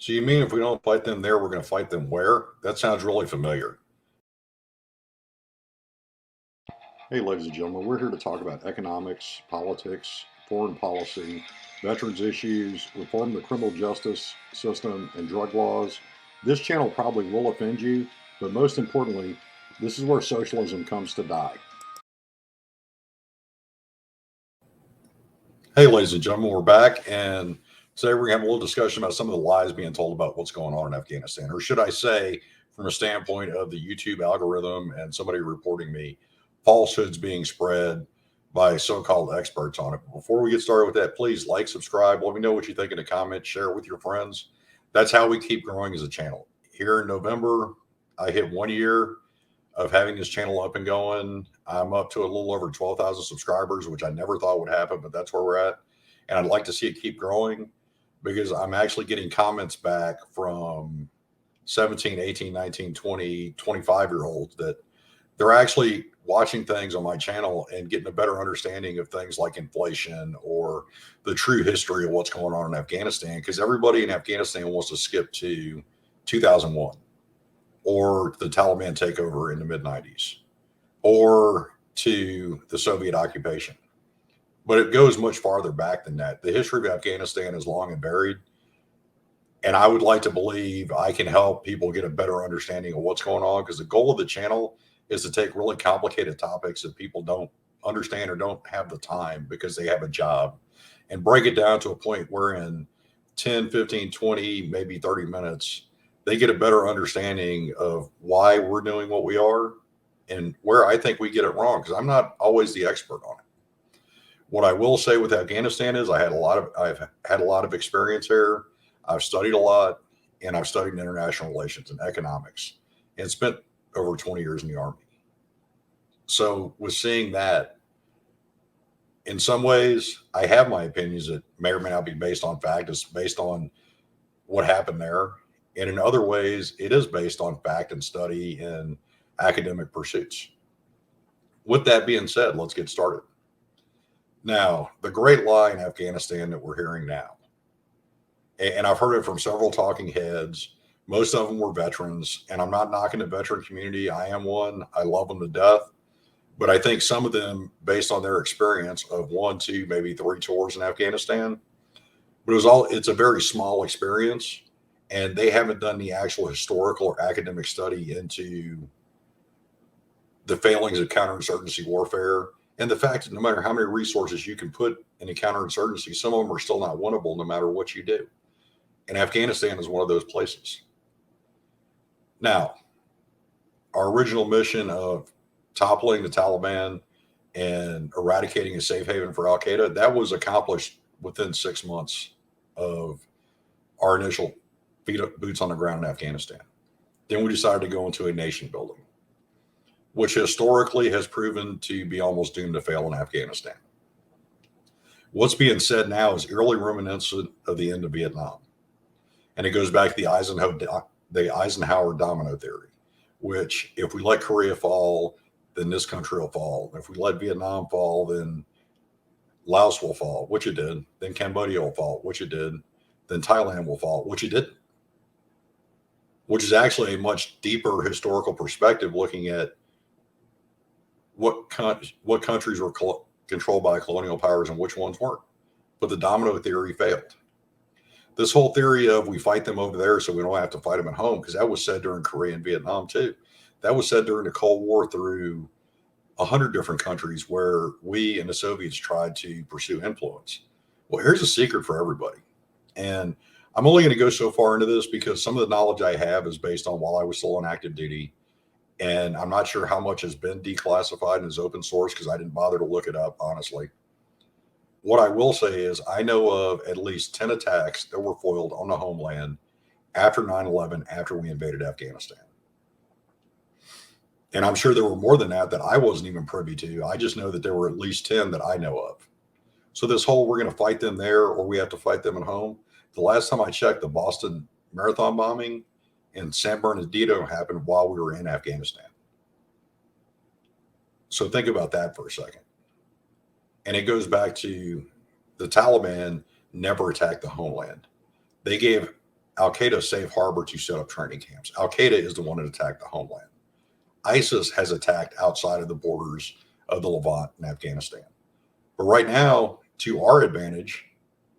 So you mean if we don't fight them there, we're going to fight them where? That sounds really familiar. Hey, ladies and gentlemen, we're here to talk about economics, politics, foreign policy, veterans issues, reform the criminal justice system, and drug laws. This channel probably will offend you, but most importantly, this is where socialism comes to die. Hey, ladies and gentlemen, we're back, and today we're going to have a little discussion about some of the lies being told about what's going on in Afghanistan, or should I say, from a standpoint of the YouTube algorithm and somebody reporting me, falsehoods being spread by so-called experts on it. Before we get started with that, please like, subscribe, let me know what you think in the comments, share it with your friends. That's how we keep growing as a channel. Here in November, I hit 1 year of having this channel up and going. I'm up to a little over 12,000 subscribers, which I never thought would happen, but that's where we're at. And I'd like to see it keep growing because I'm actually getting comments back from 17, 18, 19, 20, 25 year olds that they're actually watching things on my channel and getting a better understanding of things like inflation or the true history of what's going on in Afghanistan. Because everybody in Afghanistan wants to skip to 2001 or the Taliban takeover in the mid 90s or to the Soviet occupation. But it goes much farther back than that. The history of Afghanistan is long and varied. And I would like to believe I can help people get a better understanding of what's going on because the goal of the channel is to take really complicated topics that people don't understand or don't have the time because they have a job and break it down to a point where in 10, 15, 20, maybe 30 minutes, they get a better understanding of why we're doing what we are and where I think we get it wrong because I'm not always the expert on it. What I will say with Afghanistan is I've had a lot of experience here. I've studied a lot and I've studied international relations and economics and spent over 20 years in the Army. So with seeing that, in some ways, I have my opinions that may or may not be based on fact. It's based on what happened there. And in other ways, it is based on fact and study and academic pursuits. With that being said, let's get started. Now, the great lie in Afghanistan that we're hearing now, and I've heard it from several talking heads. Most of them were veterans, and I'm not knocking the veteran community. I am one. I love them to death. But I think some of them, based on their experience of 1, 2, maybe 3 tours in Afghanistan, but it's a very small experience, and they haven't done the actual historical or academic study into the failings of counterinsurgency warfare and the fact that no matter how many resources you can put in a counterinsurgency, some of them are still not winnable no matter what you do. And Afghanistan is one of those places. Now, our original mission of toppling the Taliban and eradicating a safe haven for Al Qaeda, that was accomplished within 6 months of our initial boots on the ground in Afghanistan. Then we decided to go into a nation building, which historically has proven to be almost doomed to fail in Afghanistan. What's being said now is eerily reminiscent of the end of Vietnam. And it goes back to the Eisenhower domino theory, which if we let Korea fall, then this country will fall. If we let Vietnam fall, then Laos will fall, which it did. Then Cambodia will fall, which it did. Then Thailand will fall, which it didn't. Which is actually a much deeper historical perspective looking at what countries were controlled by colonial powers and which ones weren't. But the domino theory failed. This whole theory of we fight them over there so we don't have to fight them at home, because that was said during Korea and Vietnam too. That was said during the Cold War through 100 different countries where we and the Soviets tried to pursue influence. Well, here's a secret for everybody. And I'm only going to go so far into this because some of the knowledge I have is based on while I was still on active duty. And I'm not sure how much has been declassified and is open source because I didn't bother to look it up, honestly. What I will say is I know of at least 10 attacks that were foiled on the homeland after 9/11, after we invaded Afghanistan. And I'm sure there were more than that I wasn't even privy to. I just know that there were at least 10 that I know of. So this whole we're going to fight them there or we have to fight them at home. The last time I checked, the Boston Marathon bombing in San Bernardino happened while we were in Afghanistan. So think about that for a second. And it goes back to the Taliban never attacked the homeland. They gave Al-Qaeda a safe harbor to set up training camps. Al-Qaeda is the one that attacked the homeland. ISIS has attacked outside of the borders of the Levant and Afghanistan. But right now, to our advantage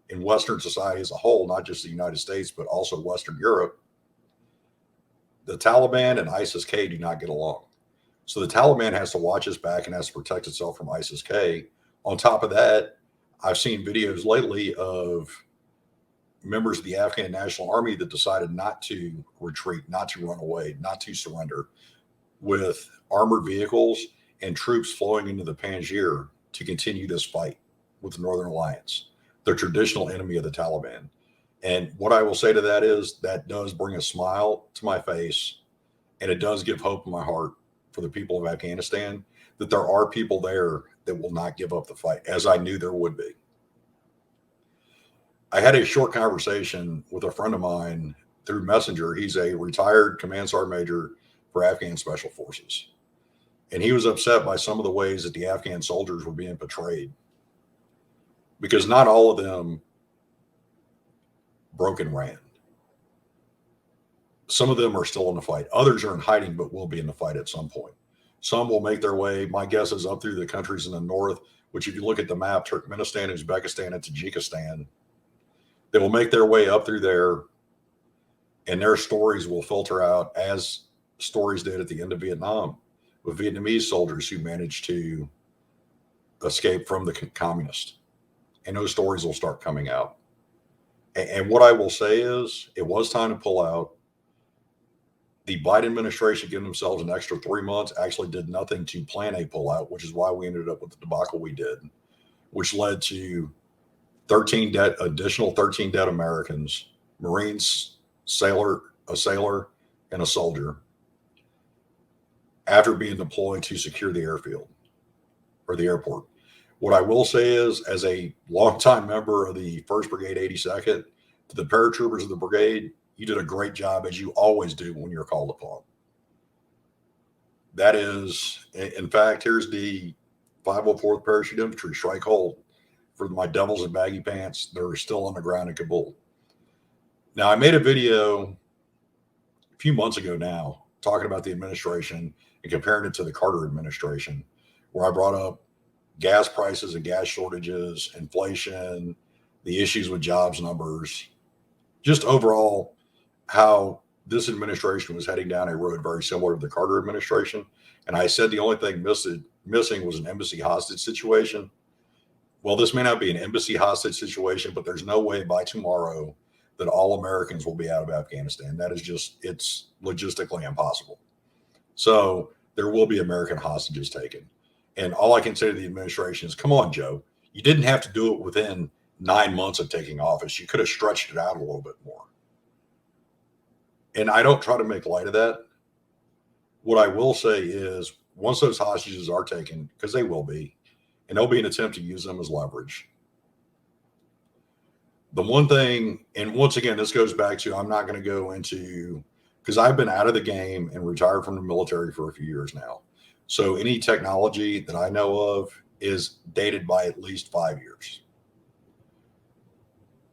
in Western society as a whole, not just the United States, but also Western Europe, the Taliban and ISIS-K do not get along. So the Taliban has to watch its back and has to protect itself from ISIS-K. On top of that, I've seen videos lately of members of the Afghan National Army that decided not to retreat, not to run away, not to surrender, with armored vehicles and troops flowing into the Panjshir to continue this fight with the Northern Alliance, the traditional enemy of the Taliban. And what I will say to that is that does bring a smile to my face, and it does give hope in my heart for the people of Afghanistan that there are people there that will not give up the fight, as I knew there would be. I had a short conversation with a friend of mine through Messenger. He's a retired command sergeant major for Afghan Special Forces. And he was upset by some of the ways that the Afghan soldiers were being portrayed, because not all of them broke and ran. Some of them are still in the fight. Others are in hiding, but will be in the fight at some point. Some will make their way, my guess is, up through the countries in the north, which if you look at the map, Turkmenistan, Uzbekistan, and Tajikistan, they will make their way up through there, and their stories will filter out as stories did at the end of Vietnam with Vietnamese soldiers who managed to escape from the communists. And those stories will start coming out. And what I will say is it was time to pull out. The Biden administration, giving themselves an extra 3 months, actually did nothing to plan a pullout, which is why we ended up with the debacle we did, which led to additional 13 dead Americans, Marines, a sailor, and a soldier, after being deployed to secure the airfield or the airport. What I will say is, as a longtime member of the 1st Brigade 82nd, to the paratroopers of the brigade, you did a great job, as you always do when you're called upon. That is, in fact, here's the 504th Parachute Infantry, strike hold, for my devils in baggy pants. They're still on the ground in Kabul. Now, I made a video a few months ago now talking about the administration and comparing it to the Carter administration, where I brought up gas prices and gas shortages, inflation, the issues with jobs numbers, just overall how this administration was heading down a road very similar to the Carter administration. And I said the only thing missing was an embassy hostage situation. Well, this may not be an embassy hostage situation, but there's no way by tomorrow that all Americans will be out of Afghanistan. That is just, it's logistically impossible. So there will be American hostages taken. And all I can say to the administration is, come on, Joe, you didn't have to do it within 9 months of taking office. You could have stretched it out a little bit more. And I don't try to make light of that. What I will say is, once those hostages are taken, because they will be, and there'll be an attempt to use them as leverage. The one thing, and once again, this goes back to, I'm not going to go into, because I've been out of the game and retired from the military for a few years now. So any technology that I know of is dated by at least 5 years.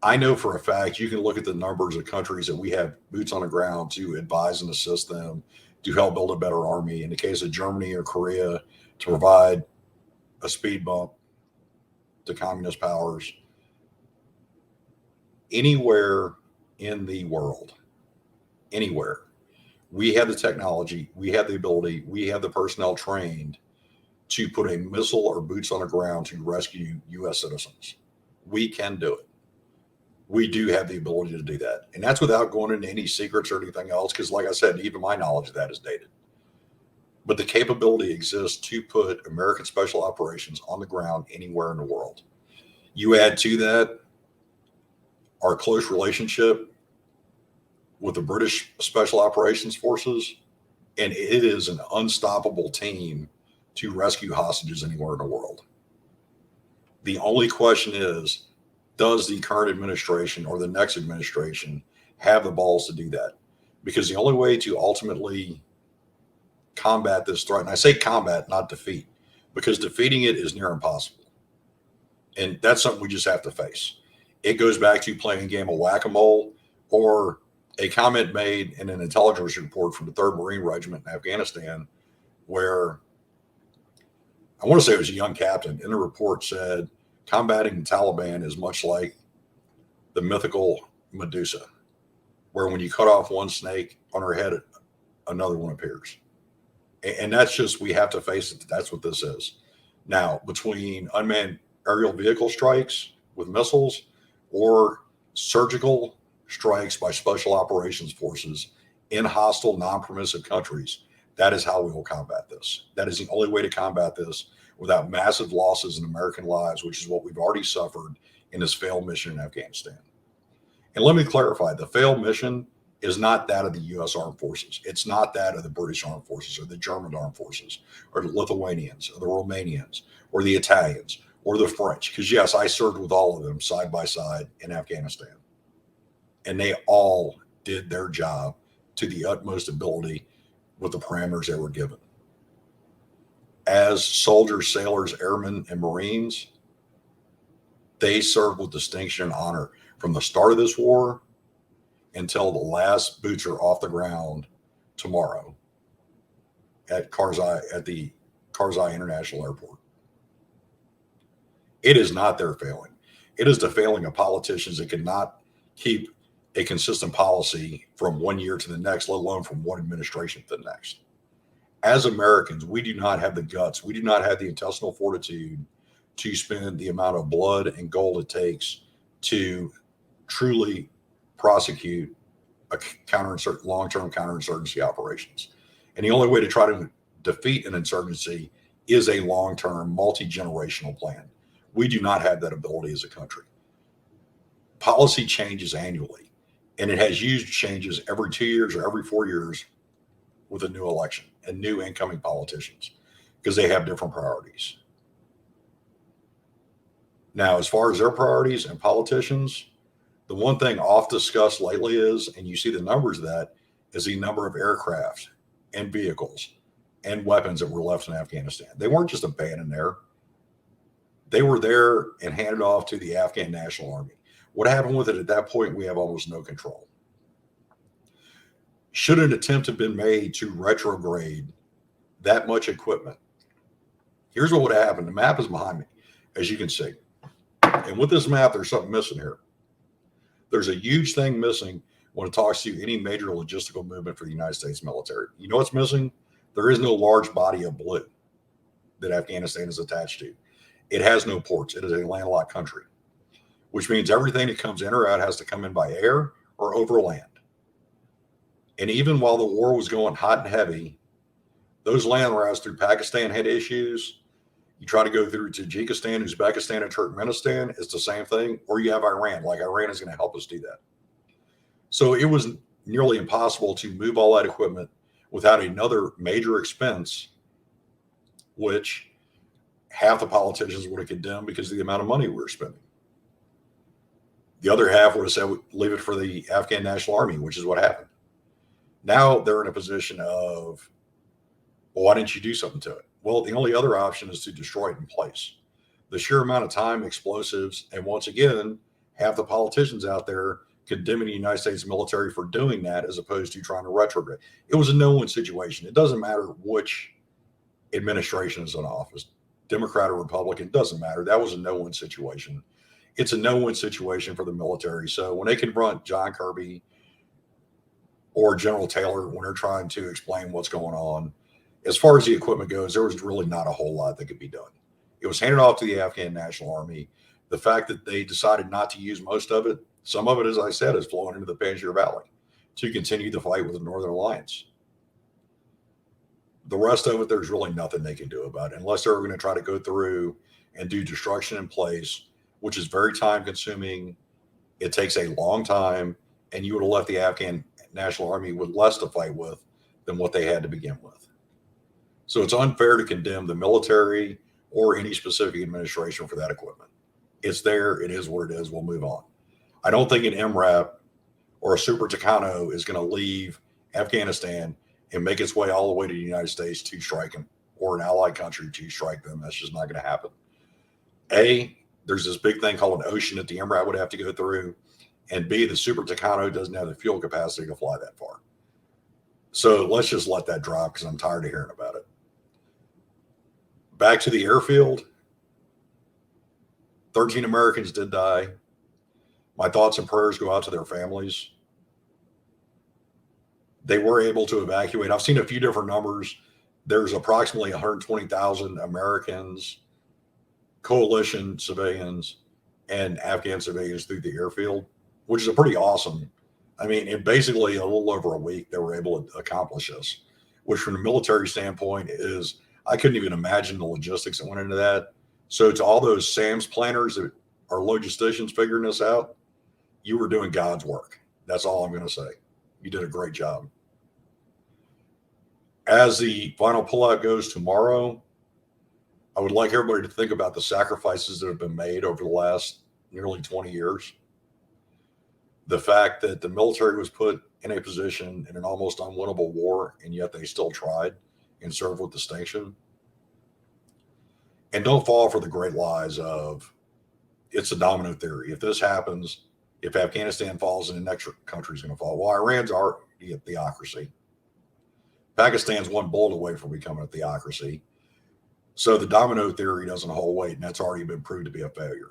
I know for a fact, you can look at the numbers of countries that we have boots on the ground to advise and assist them to help build a better army. In the case of Germany or Korea, to provide a speed bump to communist powers. Anywhere in the world, anywhere, we have the technology, we have the ability, we have the personnel trained to put a missile or boots on the ground to rescue U.S. citizens. We can do it. We do have the ability to do that. And that's without going into any secrets or anything else, because like I said, even my knowledge of that is dated. But the capability exists to put American special operations on the ground anywhere in the world. You add to that our close relationship with the British Special Operations Forces, and it is an unstoppable team to rescue hostages anywhere in the world. The only question is, does the current administration or the next administration have the balls to do that? Because the only way to ultimately combat this threat, and I say combat, not defeat, because defeating it is near impossible. And that's something we just have to face. It goes back to playing a game of whack-a-mole or a comment made in an intelligence report from the 3rd Marine Regiment in Afghanistan, where I want to say it was a young captain in the report said, combating the Taliban is much like the mythical Medusa, where when you cut off one snake on her head, another one appears. And that's just, we have to face it. That's what this is. Now, between unmanned aerial vehicle strikes with missiles or surgical strikes by special operations forces in hostile, non-permissive countries, that is how we will combat this. That is the only way to combat this without massive losses in American lives, which is what we've already suffered in this failed mission in Afghanistan. And let me clarify, the failed mission is not that of the U.S. Armed Forces. It's not that of the British Armed Forces or the German Armed Forces or the Lithuanians or the Romanians or the Italians or the French. Because, yes, I served with all of them side by side in Afghanistan. And they all did their job to the utmost ability with the parameters they were given. As soldiers, sailors, airmen, and Marines, they served with distinction and honor from the start of this war until the last boots are off the ground tomorrow at the Karzai International Airport. It is not their failing. It is the failing of politicians that cannot keep a consistent policy from one year to the next, let alone from one administration to the next. As Americans, we do not have the guts. We do not have the intestinal fortitude to spend the amount of blood and gold it takes to truly prosecute a long-term counterinsurgency operations. And the only way to try to defeat an insurgency is a long-term, multi-generational plan. We do not have that ability as a country. Policy changes annually, and it has huge changes every 2 years or every 4 years with a new election and new incoming politicians because they have different priorities. Now, as far as their priorities and politicians, the one thing oft discussed lately is, and you see the numbers of that, is the number of aircraft and vehicles and weapons that were left in Afghanistan. They weren't just abandoned there. They were there and handed off to the Afghan National Army. What happened with it at that point, we have almost no control. Should an attempt have been made to retrograde that much equipment, here's what would have happened. The map is behind me, as you can see. And with this map, there's something missing here. There's a huge thing missing when it talks to any major logistical movement for the United States military. You know what's missing? There is no large body of blue that Afghanistan is attached to. It has no ports. It is a landlocked country, which means everything that comes in or out has to come in by air or over land. And even while the war was going hot and heavy, those land routes through Pakistan had issues. You try to go through Tajikistan, Uzbekistan, and Turkmenistan, it's the same thing. Or you have Iran, like Iran is going to help us do that. So it was nearly impossible to move all that equipment without another major expense, which half the politicians would have condemned because of the amount of money we were spending. The other half would have said, leave it for the Afghan National Army, which is what happened. Now they're in a position of, well, why didn't you do something to it? Well, the only other option is to destroy it in place. The sheer amount of time, explosives, and once again, half the politicians out there condemning the United States military for doing that as opposed to trying to retrograde. It was a no-win situation. It doesn't matter which administration is in office, Democrat or Republican, doesn't matter. That was a no-win situation. It's a no-win situation for the military. So when they confront John Kirby or General Taylor when they're trying to explain what's going on, as far as the equipment goes, there was really not a whole lot that could be done. It was handed off to the Afghan National Army. The fact that they decided not to use most of it, some of it, as I said, is flowing into the Panjshir Valley to continue the fight with the Northern Alliance. The rest of it, there's really nothing they can do about it unless they're going to try to go through and do destruction in place, which is very time consuming. It takes a long time, and you would have left the Afghan National Army with less to fight with than what they had to begin with. So it's unfair to condemn the military or any specific administration for that equipment. It's there. It is what it is. We'll move on. I don't think an MRAP or a Super Tucano is going to leave Afghanistan and make its way all the way to the United States to strike them, or an allied country to strike them. That's just not going to happen. There's this big thing called an ocean that the MRAP would have to go through. and B, the Super Tucano doesn't have the fuel capacity to fly that far. So let's just let that drop because I'm tired of hearing about it. Back to the airfield. 13 Americans did die. My thoughts and prayers go out to their families. They were able to evacuate. I've seen a few different numbers. There's approximately 120,000 Americans, coalition civilians, and Afghan civilians through the airfield, which is a pretty awesome. I mean, in basically a little over a week, they were able to accomplish this, which from a military standpoint is, I couldn't even imagine the logistics that went into that. So to all those SAMS planners that are logisticians figuring this out, you were doing God's work. That's all I'm going to say. You did a great job. As the final pullout goes tomorrow, I would like everybody to think about the sacrifices that have been made over the last nearly 20 years. The fact that the military was put in a position in an almost unwinnable war, and yet they still tried and served with distinction. And don't fall for the great lies of it's a domino theory. If this happens, if Afghanistan falls, then the next country is going to fall. Well, Iran's already a theocracy. Pakistan's one bullet away from becoming a theocracy. So the domino theory doesn't hold weight, and that's already been proved to be a failure.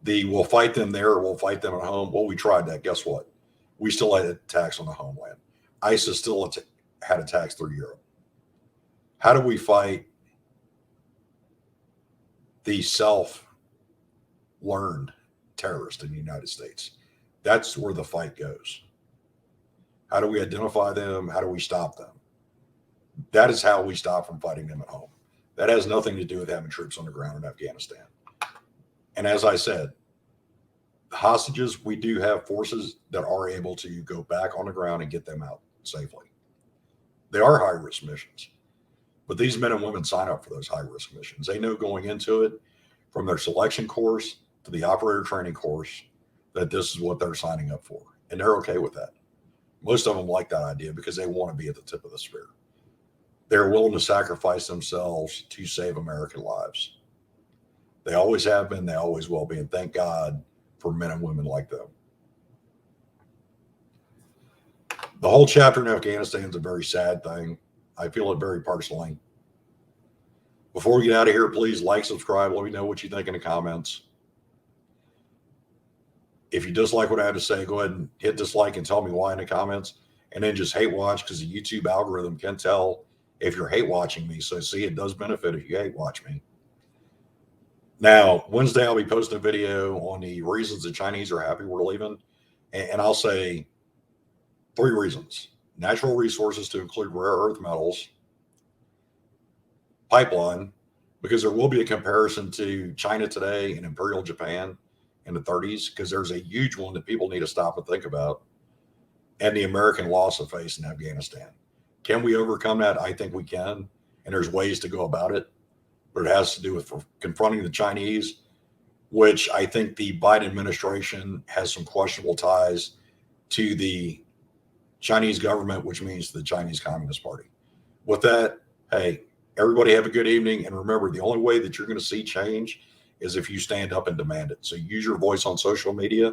We'll fight them there, or we'll fight them at home. Well, we tried that. Guess what? We still had attacks on the homeland. ISIS still had attacks through Europe. How do we fight the self-learned terrorist in the United States? That's where the fight goes. How do we identify them? How do we stop them? That is how we stop from fighting them at home. That has nothing to do with having troops on the ground in Afghanistan. And as I said, hostages, we do have forces that are able to go back on the ground and get them out safely. They are high-risk missions, but these men and women sign up for those high-risk missions. They know going into it, from their selection course to the operator training course, that this is what they're signing up for, and they're okay with that. Most of them like that idea because they want to be at the tip of the spear. They're willing to sacrifice themselves to save American lives. They always have been, they always will be, and thank God for men and women like them. The whole chapter in Afghanistan is a very sad thing. I feel it very personally. Before we get out of here, please like, subscribe. Let me know what you think in the comments. If you dislike what I have to say, go ahead and hit dislike and tell me why in the comments. And then just hate watch, because the YouTube algorithm can tell if you're hate watching me. So see, it does benefit if you hate watch me. Now, Wednesday, I'll be posting a video on the reasons the Chinese are happy we're leaving. And I'll say 3 reasons. Natural resources, to include rare earth metals. Pipeline, because there will be a comparison to China today and Imperial Japan in the 30s, because there's a huge one that people need to stop and think about. And the American loss of face in Afghanistan. Can we overcome that? I think we can. And there's ways to go about it. But it has to do with confronting the Chinese, which I think the Biden administration has some questionable ties to the Chinese government, which means the Chinese Communist Party. With that, hey, everybody have a good evening. And remember, the only way that you're going to see change is if you stand up and demand it. So use your voice on social media